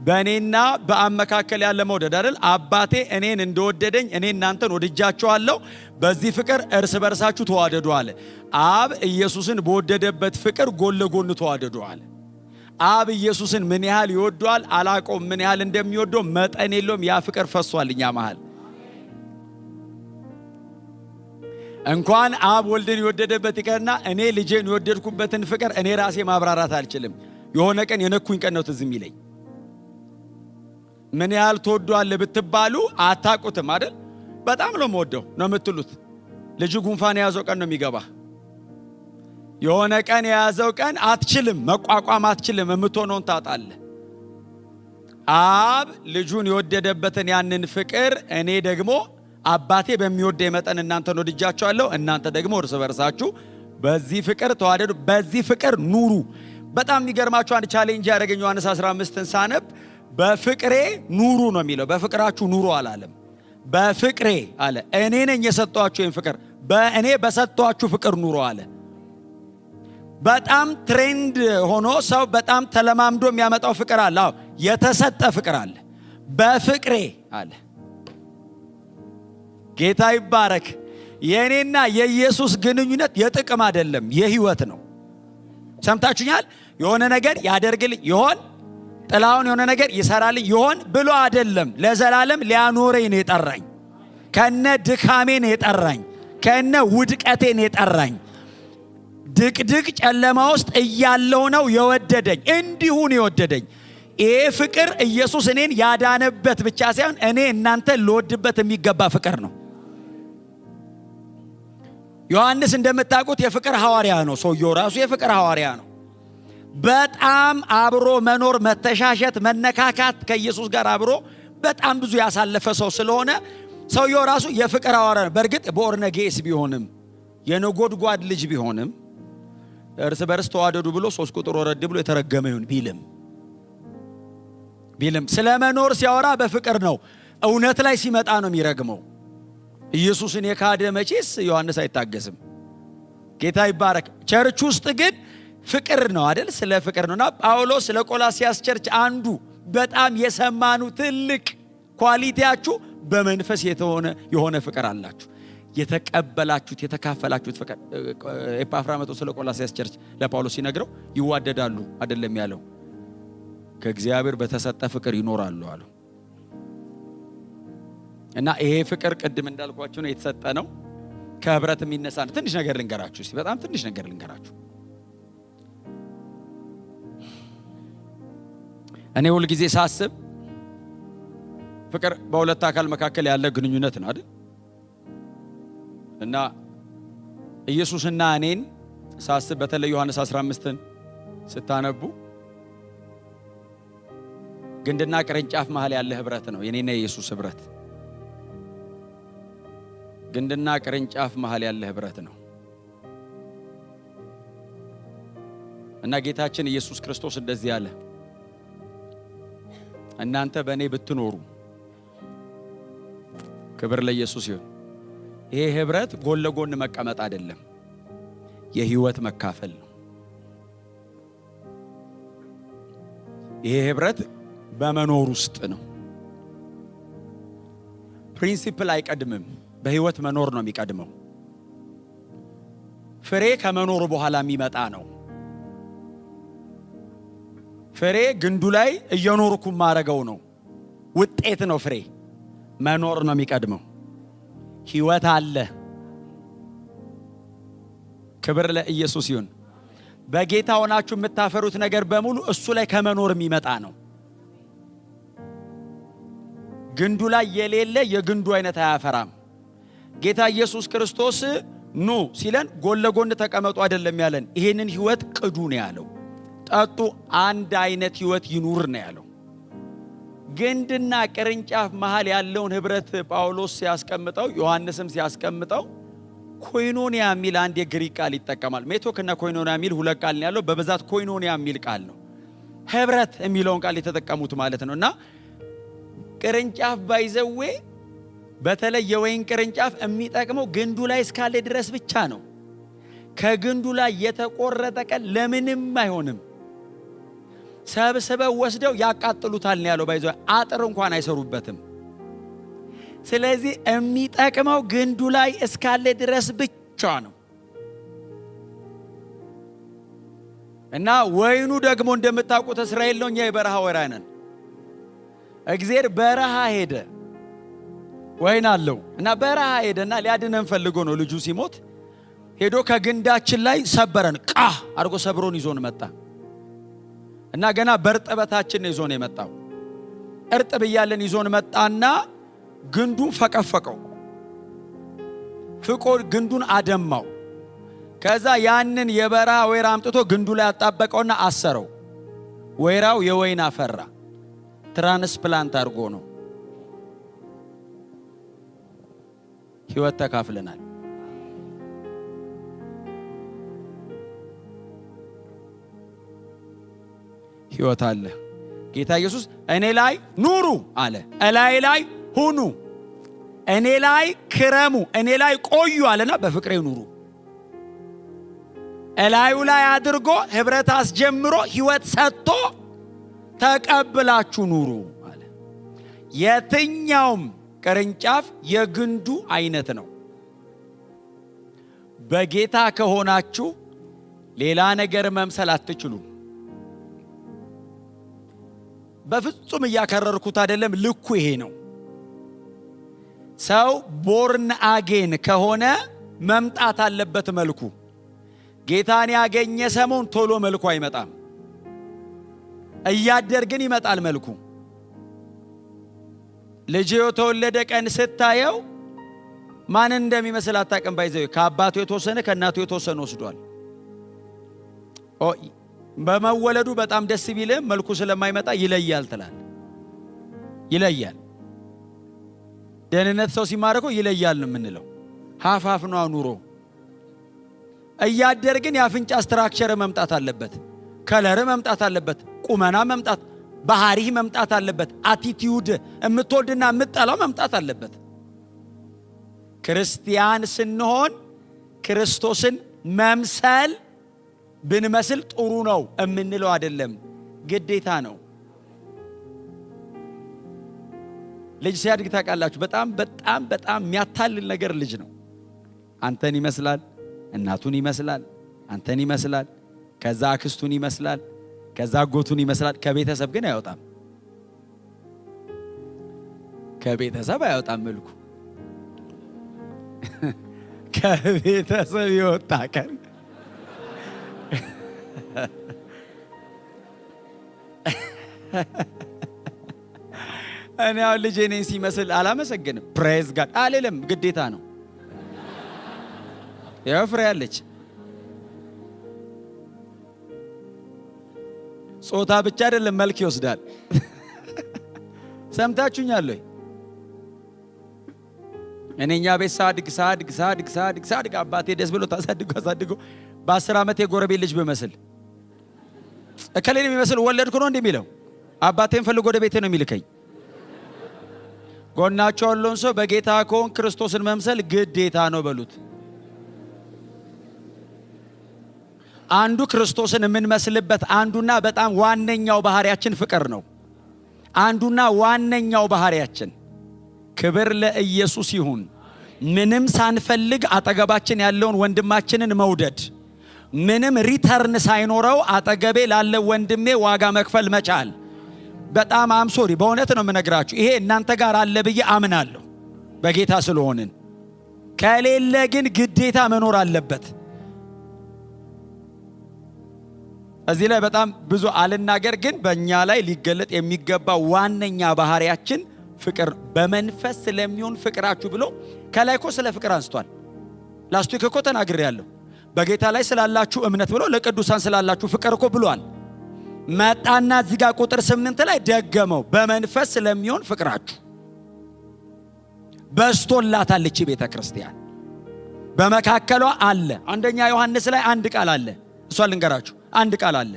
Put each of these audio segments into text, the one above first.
በእኔና በአብ መካከል ያለ መውደድ አይደል? አባቴ እኔን እንደወደደኝ እኔ እናንተን ወድጃችኋለሁ፣ በዚህ ፍቅር እርስ በርሳችሁ ተዋደዱ አለ። አብ ኢየሱስን በወደደበት ፍቅር ጎን ለጎን ተዋደዱ አለ። አብ ኢየሱስን ምን ያህል ይወደዋል አላውቀውም፣ ምን ያህል እንደሚወደው መጠን የለውም። ያ ፍቅር ፈሷል እኛ መሃል። እንኳን አብ ወልድን የወደደበት ይቀርና እኔ ልጄን የወደድኩበትን ፍቅር እኔ ራሴ ማብራራት አልችልም። የሆነ ቀን የነኩኝ ቀን ነው ትዝ የሚለኝ። ምን ያህል ተወዷል ብትባሉ አታውቁትም አይደል? በጣም ነው የምወደው ነው የምትሉት። ልጅ ጉንፋን የያዘው ቀን ነው የሚገባ። የሆነ ቀን የያዘው ቀን አትችልም፣ መቋቋም አትችልም፣ የምትሆነውን ታጣለህ። አብ ልጁን የወደደበትን ያንን ፍቅር እኔ ደግሞ አባቴ በሚወደኝ መጠን እናንተን ወድጃችኋለሁ፣ እናንተ ደግሞ እርስ በርሳችሁ በዚህ ፍቅር ተዋደዱ፣ በዚህ ፍቅር ኑሩ። በጣም የሚገርማችሁ አንድ ቻሌንጅ ያደረገኝ ዮሐንስ 15ን ሳነብ በፍቅሬ ኑሩ ነው የሚለው። በፍቅራችሁ ኑሩ አላለም፣ በፍቅሬ አለ። እኔ ነኝ የሰጧችሁ ይህን ፍቅር፣ በእኔ በሰጧችሁ ፍቅር ኑሩ አለ። በጣም ትሬንድ ሆኖ ሰው በጣም ተለማምዶ የሚያመጣው ፍቅር አለ። አዎ የተሰጠ ፍቅር አለ። በፍቅሬ አለ። ጌታ ይባረክ። የእኔና የኢየሱስ ግንኙነት የጥቅም አይደለም፣ የህይወት ነው። ሰምታችሁኛል? የሆነ ነገር ያደርግልኝ ይሆን፣ ጥላውን የሆነ ነገር ይሰራልኝ ይሆን ብሎ አይደለም። ለዘላለም ሊያኖረኝ ነው የጠራኝ። ከነ ድካሜ ነው የጠራኝ፣ ከነ ውድቀቴ ነው የጠራኝ። ድቅድቅ ጨለማ ውስጥ እያለው ነው የወደደኝ፣ እንዲሁ ነው የወደደኝ። ይሄ ፍቅር ኢየሱስ እኔን ያዳነበት ብቻ ሳይሆን እኔ እናንተ ልወድበት የሚገባ ፍቅር ነው። ዮሐንስ እንደምታውቁት የፍቅር ሐዋርያ ነው። ሰውየው ራሱ የፍቅር ሐዋርያ ነው። በጣም አብሮ መኖር፣ መተሻሸት፣ መነካካት ከኢየሱስ ጋር አብሮ በጣም ብዙ ያሳለፈ ሰው ስለሆነ ሰውየው ራሱ የፍቅር ሐዋርያ ነው። በእርግጥ በኦርነጌስ ቢሆንም የነጎድጓድ ልጅ ቢሆንም እርስ በርስ ተዋደዱ ብሎ 3 ቁጥር ወረድ ብሎ የተረገመ ይሁን ቢልም ስለ መኖር ሲያወራ በፍቅር ነው። እውነት ላይ ሲመጣ ነው የሚረግመው። ኢየሱስን የካደ መቼስ ዮሐንስ አይታገስም። ጌታ ይባረክ። ቸርች ውስጥ ግን ፍቅር ነው አይደል? ስለ ፍቅር ነውና ጳውሎስ ስለ ቆላስያስ ቸርች አንዱ በጣም የሰማኑ ትልቅ ኳሊቲያችሁ በመንፈስ የሆነ ፍቅር አላችሁ፣ የተቀበላችሁት የተካፈላችሁት ፍቅር። ኤጳፍራ መጥቶ ስለ ቆላስያስ ቸርች ለጳውሎስ ሲነግረው ይዋደዳሉ አይደለም ያለው፣ ከእግዚአብሔር በተሰጠ ፍቅር ይኖራሉ አለው። እና ይሄ ፍቅር ቅድም እንዳልኳችሁ ነው የተሰጠ ነው። ከህብረት የሚነሳ ነው። ትንሽ ነገር ልንገራችሁ እስቲ፣ በጣም ትንሽ ነገር ልንገራችሁ። እኔ ሁል ጊዜ ሳስብ ፍቅር በሁለት አካል መካከል ያለ ግንኙነት ነው አይደል? እና ኢየሱስና እኔን ሳስብ በተለይ ዮሐንስ 15ን ስታነቡ ግንድና ቅርንጫፍ መሃል ያለ ህብረት ነው የኔና የኢየሱስ ህብረት። ግንድና ቅርንጫፍ መሃል ያለ ህብረት ነው። እና ጌታችን ኢየሱስ ክርስቶስ እንደዚህ ያለ፣ እናንተ በእኔ ብትኖሩ፣ ክብር ለኢየሱስ ይሁን። ይሄ ህብረት ጎን ለጎን መቀመጥ አይደለም፣ የህይወት መካፈል ነው። ይሄ ህብረት በመኖር ውስጥ ነው። ፕሪንሲፕል አይቀድምም፣ በህይወት መኖር ነው የሚቀድመው። ፍሬ ከመኖር በኋላ የሚመጣ ነው። ፍሬ ግንዱ ላይ እየኖርኩ ማረገው ነው፣ ውጤት ነው። ፍሬ መኖር ነው የሚቀድመው። ህይወት አለ። ክብር ለኢየሱስ ይሁን። በጌታ ሆናችሁ የምታፈሩት ነገር በሙሉ እሱ ላይ ከመኖር የሚመጣ ነው። ግንዱ ላይ የሌለ የግንዱ አይነት አያፈራም። ጌታ ኢየሱስ ክርስቶስ ኑ ሲለን ጎን ለጎን ተቀመጡ አይደለም ያለን፣ ይሄንን ህይወት ቅዱ ነው ያለው። ጠጡ፣ አንድ አይነት ህይወት ይኑር ነው ያለው። ግንድና ቅርንጫፍ መሃል ያለውን ህብረት ጳውሎስ ሲያስቀምጠው፣ ዮሐንስም ሲያስቀምጠው ኮይኖኒያ የሚል አንድ የግሪክ ቃል ይጠቀማል። ሜቶክና ኮይኖኒያ የሚል ሁለት ቃል ነው ያለው። በብዛት ኮይኖኒያ የሚል ቃል ነው ህብረት የሚለውን ቃል የተጠቀሙት ማለት ነውና ቅርንጫፍ ባይዘዌ በተለይ የወይን ቅርንጫፍ የሚጠቅመው ግንዱ ላይ እስካለ ድረስ ብቻ ነው። ከግንዱ ላይ የተቆረጠ ቀን ለምንም አይሆንም። ሰብስበው ወስደው ያቃጥሉታል ነው ያለው። ባይዘው አጥር እንኳን አይሰሩበትም። ስለዚህ የሚጠቅመው ግንዱ ላይ እስካለ ድረስ ብቻ ነው። እና ወይኑ ደግሞ እንደምታውቁት እስራኤል ነው፣ እኛ የበረሃ ወይራ ነን። እግዚአብሔር በረሃ ሄደ፣ ወይን አለው እና በረሃ ሄደና ሊያድነን ፈልጎ ነው። ልጁ ሲሞት ሄዶ ከግንዳችን ላይ ሰበረን፣ ቃህ አድርጎ ሰብሮን ይዞን መጣ እና ገና በርጥበታችን ነው ይዞን የመጣው። እርጥብ እያለን ይዞን መጣና ግንዱን ፈቀፈቀው፣ ፍቆ ግንዱን አደማው። ከዛ ያንን የበረሃ ወይራ አምጥቶ ግንዱ ላይ አጣበቀውና አሰረው። ወይራው የወይን አፈራ። ትራንስፕላንት አድርጎ ነው። ሕይወት ተካፍለናል። ሕይወት አለ። ጌታ ኢየሱስ እኔ ላይ ኑሩ አለ። እላይ ላይ ሁኑ፣ እኔ ላይ ክረሙ፣ እኔ ላይ ቆዩ አለና በፍቅሬ ኑሩ። እላዩ ላይ አድርጎ ህብረት አስጀምሮ ሕይወት ሰጥቶ ተቀብላችሁ ኑሩ አለ። የትኛውም ቅርንጫፍ የግንዱ አይነት ነው። በጌታ ከሆናችሁ ሌላ ነገር መምሰል አትችሉም። በፍጹም እያከረርኩት አይደለም፣ ልኩ ይሄ ነው። ሰው ቦርን አጌን ከሆነ መምጣት አለበት መልኩ። ጌታን ያገኘ ሰሞን ቶሎ መልኩ አይመጣም፣ እያደር ግን ይመጣል መልኩ። ልጅ የተወለደ ቀን ስታየው ማንን እንደሚመስል አታውቅም። ባይዘው ከአባቱ የተወሰነ ከእናቱ የተወሰነ ወስዷል። በመወለዱ በጣም ደስ ቢልም መልኩ ስለማይመጣ ይለያል ትላል። ይለያል። ደህንነት ሰው ሲማረከው ይለያል ነው የምንለው። ሀፋፍ ነው ኑሮ። እያደር ግን የአፍንጫ ስትራክቸር መምጣት አለበት፣ ከለር መምጣት አለበት፣ ቁመና መምጣት፣ ባህሪ መምጣት አለበት፣ አቲቲዩድ የምትወድና የምትጠላው መምጣት አለበት። ክርስቲያን ስንሆን ክርስቶስን መምሰል ብንመስል ጥሩ ነው የምንለው አይደለም፣ ግዴታ ነው። ልጅ ሲያድግ ታውቃላችሁ፣ በጣም በጣም በጣም የሚያታልል ነገር ልጅ ነው። አንተን ይመስላል፣ እናቱን ይመስላል፣ አንተን ይመስላል፣ ከዛ አክስቱን ይመስላል፣ ከዛ አጎቱን ይመስላል። ከቤተሰብ ግን አይወጣም። ከቤተሰብ አይወጣም መልኩ። ከቤተሰብ ይወጣ ቀን እኔ አሁን ልጄ እኔን ሲመስል አላመሰግንም፣ ፕሬዝ ጋድ አልልም፣ ግዴታ ነው። ያው ፍሬ ያለች ጾታ ብቻ አይደለም መልክ ይወስዳል። ሰምታችሁኛል ወይ? እኔኛ ቤት ሳድግ አባቴ ደስ ብሎ ታሳድጎ በ10 ዓመት የጎረቤት ልጅ በመስል እከሌን የሚመስል ወለድኩ ነው እንደሚለው አባቴን ፈልጎ ወደ ቤቴ ነው የሚልከኝ። ጎናቸው ያለውን ሰው በጌታ ከሆን ክርስቶስን መምሰል ግዴታ ነው በሉት። አንዱ ክርስቶስን የምንመስልበት አንዱና በጣም ዋነኛው ባህሪያችን ፍቅር ነው። አንዱና ዋነኛው ባህሪያችን ክብር ለኢየሱስ ይሁን። ምንም ሳንፈልግ አጠገባችን ያለውን ወንድማችንን መውደድ፣ ምንም ሪተርን ሳይኖረው አጠገቤ ላለ ወንድሜ ዋጋ መክፈል መቻል። በጣም አምሶሪ በእውነት ነው የምነግራችሁ። ይሄ እናንተ ጋር አለ ብዬ አምናለሁ በጌታ ስለሆንን። ከሌለ ግን ግዴታ መኖር አለበት። እዚህ ላይ በጣም ብዙ አልናገር፣ ግን በእኛ ላይ ሊገለጥ የሚገባ ዋነኛ ባህሪያችን ፍቅር። በመንፈስ ስለሚሆን ፍቅራችሁ ብሎ ከላይ እኮ ስለ ፍቅር አንስቷል። ላስቲክ እኮ ተናግሬያለሁ። በጌታ ላይ ስላላችሁ እምነት ብሎ ለቅዱሳን ስላላችሁ ፍቅር እኮ ብሏል። መጣና እዚህ ጋር ቁጥር 8 ላይ ደገመው። በመንፈስ ስለሚሆን ፍቅራችሁ በስቶላታል እቺ ቤተ ክርስቲያን፣ በመካከሏ አለ። አንደኛ ዮሐንስ ላይ አንድ ቃል አለ፣ እሷ ልንገራችሁ። አንድ ቃል አለ።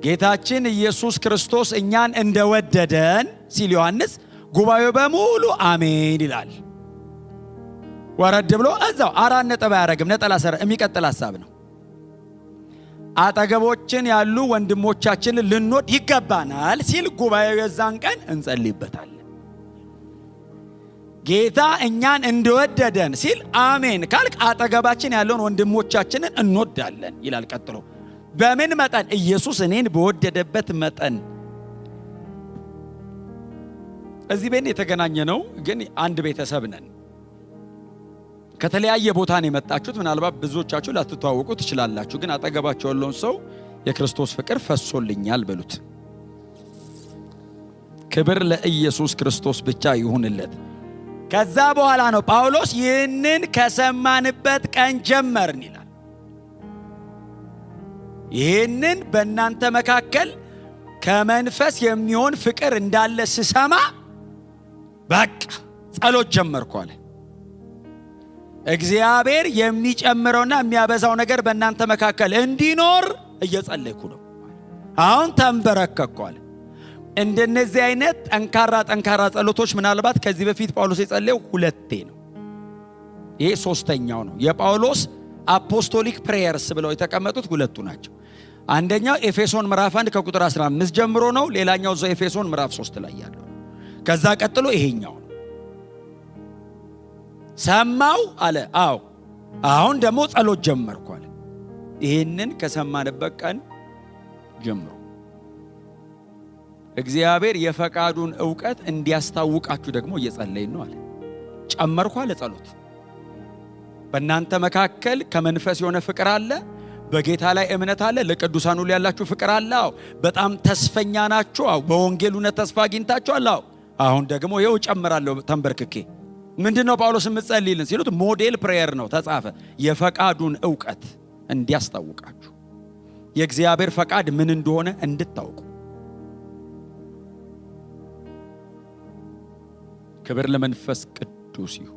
ጌታችን ኢየሱስ ክርስቶስ እኛን እንደወደደን ሲል ዮሐንስ ጉባኤው በሙሉ አሜን ይላል። ወረድ ብሎ እዛው 4 ነጥብ አያረግም፣ ነጠላ ሰረ የሚቀጥል ሐሳብ ነው። አጠገቦችን ያሉ ወንድሞቻችንን ልንወድ ይገባናል ሲል ጉባኤው የዛን ቀን እንጸልይበታለን። ጌታ እኛን እንደወደደን ሲል አሜን ካልክ አጠገባችን ያለውን ወንድሞቻችንን እንወዳለን ይላል። ቀጥሎ በምን መጠን? ኢየሱስ እኔን በወደደበት መጠን። እዚህ ቤት የተገናኘ ነው፣ ግን አንድ ቤተሰብ ነን። ከተለያየ ቦታ ነው የመጣችሁት። ምናልባት ብዙዎቻችሁ ላትተዋወቁ ትችላላችሁ፣ ግን አጠገባችሁ ያለውን ሰው የክርስቶስ ፍቅር ፈሶልኛል በሉት። ክብር ለኢየሱስ ክርስቶስ ብቻ ይሁንለት። ከዛ በኋላ ነው ጳውሎስ ይህንን ከሰማንበት ቀን ጀመርን ይላል። ይህንን በእናንተ መካከል ከመንፈስ የሚሆን ፍቅር እንዳለ ስሰማ በቃ ጸሎት ጀመርኩ አለ። እግዚአብሔር የሚጨምረውና የሚያበዛው ነገር በእናንተ መካከል እንዲኖር እየጸለይኩ ነው። አሁን ተንበረከኩ አለ። እንደነዚህ አይነት ጠንካራ ጸሎቶች ምናልባት ከዚህ በፊት ጳውሎስ የጸለየው 2 ነው። ይሄ 3ኛው ነው። የጳውሎስ አፖስቶሊክ ፕሬየርስ ብለው የተቀመጡት 2 ናቸው። አንደኛው ኤፌሶን ምዕራፍ 1 ከቁጥር 15 ጀምሮ ነው። ሌላኛው ዘ ኤፌሶን ምዕራፍ 3 ላይ ያለው። ከዛ ቀጥሎ ይሄኛው ነው። ሰማው አለ። አዎ አሁን ደግሞ ጸሎት ጀመርኩ አለ። ይሄንን ከሰማንበት ቀን ጀምሮ እግዚአብሔር የፈቃዱን ዕውቀት እንዲያስታውቃችሁ ደግሞ እየጸለይን ነው አለ። ጨመርኩ አለ ጸሎት። በእናንተ መካከል ከመንፈስ የሆነ ፍቅር አለ፣ በጌታ ላይ እምነት አለ፣ ለቅዱሳን ሁሉ ያላችሁ ፍቅር አለ። አዎ በጣም ተስፈኛ ናችሁ። አዎ በወንጌሉነት ተስፋ አግኝታችኋል። አዎ አሁን ደግሞ ይኸው ጨምራለሁ ተንበርክኬ። ምንድነው ጳውሎስ የምትጸልይልን ሲሉት ሞዴል ፕሬየር ነው ተጻፈ። የፈቃዱን ዕውቀት እንዲያስታውቃችሁ፣ የእግዚአብሔር ፈቃድ ምን እንደሆነ እንድታውቁ። ክብር ለመንፈስ ቅዱስ ይሁን።